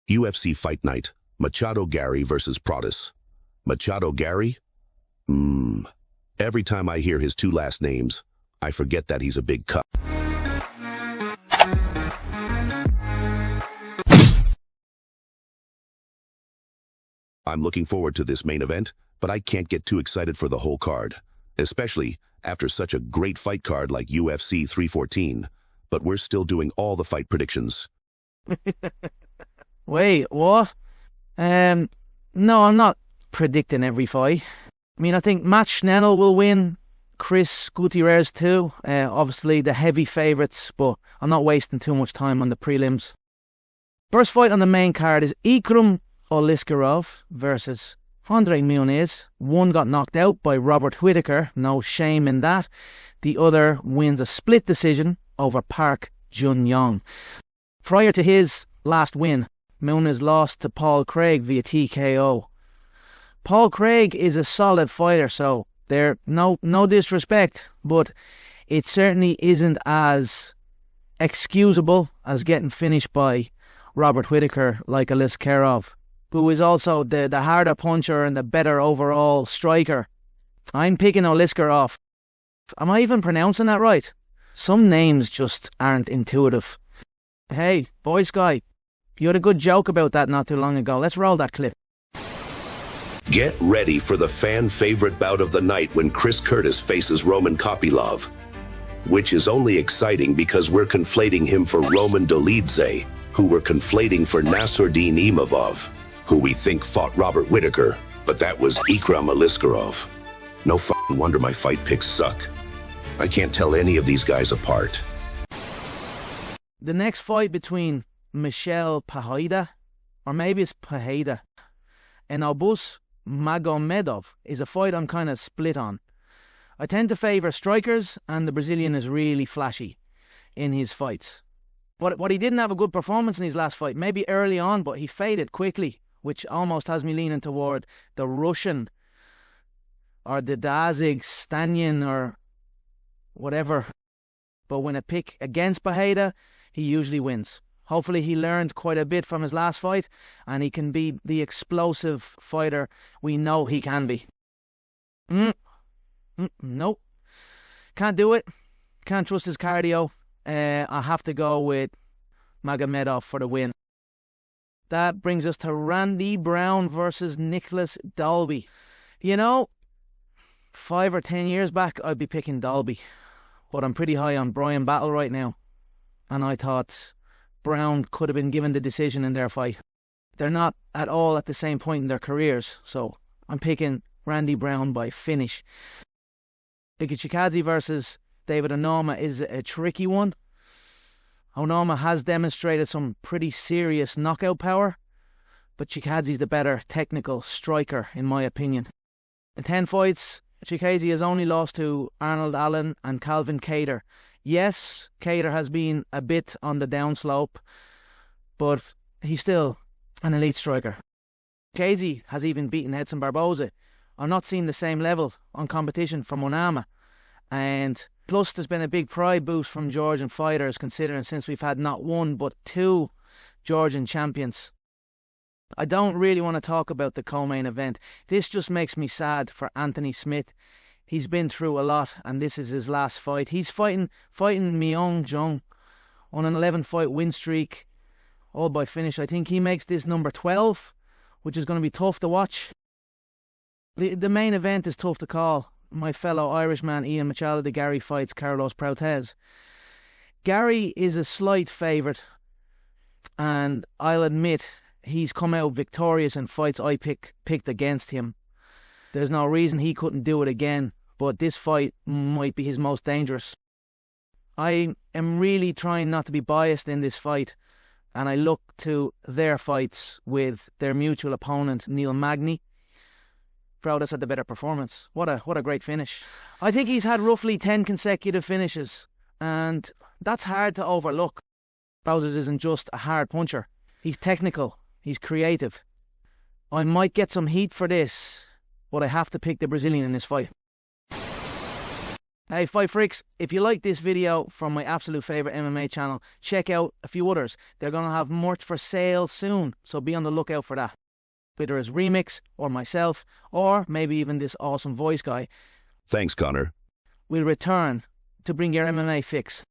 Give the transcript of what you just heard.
UFC Fight Night, Machado Garry versus Prates. Machado Garry? Every time I hear his two last names, I forget that he's a big cup. I'm looking forward to this main event, but I can't get too excited for the whole card, especially after such a great fight card like UFC 314. But we're still doing all the fight predictions. Wait, what? No, I'm not predicting every fight. I mean, I think Matt Schnell will win, Chris Gutierrez too. Obviously the heavy favourites, but I'm not wasting too much time on the prelims. First fight on the main card is Ikram Oliskarov versus Andre Muniz. One got knocked out by Robert Whittaker, no shame in that. The other wins a split decision over Park Jun-Yong. Prior to his last win, Muniz lost to Paul Craig via TKO. Paul Craig is a solid fighter, so there no disrespect, but it certainly isn't as excusable as getting finished by Robert Whittaker like Oliskarov, who is also the harder puncher and the better overall striker. I'm picking Oliskarov. Am I even pronouncing that right? Some names just aren't intuitive. Hey, voice guy, you had a good joke about that not too long ago. Let's roll that clip. Get ready for the fan-favorite bout of the night when Chris Curtis faces Roman Kopylov, which is only exciting because we're conflating him for Roman Dolidze, who we're conflating for Nassourdine Imavov, who we think fought Robert Whittaker, but that was Ikram Oliskarov. No f***ing wonder my fight picks suck. I can't tell any of these guys apart. The next fight between Michel Pahida, or maybe it's Pahida, and Albus Magomedov is a fight I'm kind of split on. I tend to favour strikers, and the Brazilian is really flashy in his fights. But he didn't have a good performance in his last fight, maybe early on, but he faded quickly, which almost has me leaning toward the Russian, or the Dazig Stanyan, or whatever. But when I pick against Pahida, he usually wins. Hopefully he learned quite a bit from his last fight, and he can be the explosive fighter we know he can be. Nope. Can't do it. Can't trust his cardio. I have to go with Magomedov for the win. That brings us to Randy Brown versus Nicholas Dalby. You know, 5 or 10 years back, I'd be picking Dalby. But I'm pretty high on Brian Battle right now. And I thought Brown could have been given the decision in their fight. They're not at all at the same point in their careers, so I'm picking Randy Brown by finish. Chikadze versus David Onoma is a tricky one. Onoma has demonstrated some pretty serious knockout power, but Chikadze's the better technical striker in my opinion. In 10 fights, Chikadze has only lost to Arnold Allen and Calvin Kattar. Yes, Kattar has been a bit on the downslope, but he's still an elite striker. Chikadze has even beaten Edson Barboza. I'm not seeing the same level on competition from Onama. And plus there's been a big pride boost from Georgian fighters, considering since we've had not one but 2 Georgian champions. I don't really want to talk about the co-main event. This just makes me sad for Anthony Smith. He's been through a lot, and this is his last fight. He's fighting Myung Jung on an 11-fight win streak, all by finish. I think he makes this number 12, which is going to be tough to watch. The main event is tough to call. My fellow Irishman Ian Machado Garry fights Carlos Prates. Garry is a slight favourite, and I'll admit he's come out victorious in fights I picked against him. There's no reason he couldn't do it again, but this fight might be his most dangerous. I am really trying not to be biased in this fight, and I look to their fights with their mutual opponent Neil Magny. Prates had the better performance. What a great finish. I think he's had roughly 10 consecutive finishes, and that's hard to overlook. Prates isn't just a hard puncher. He's technical. He's creative. I might get some heat for this, but I have to pick the Brazilian in this fight. Hey, Fight Freaks, if you like this video from my absolute favourite MMA channel, check out a few others. They're going to have merch for sale soon, so be on the lookout for that. Whether it's Remix, or myself, or maybe even this awesome voice guy. Thanks, Connor. We'll return to bring your MMA fix.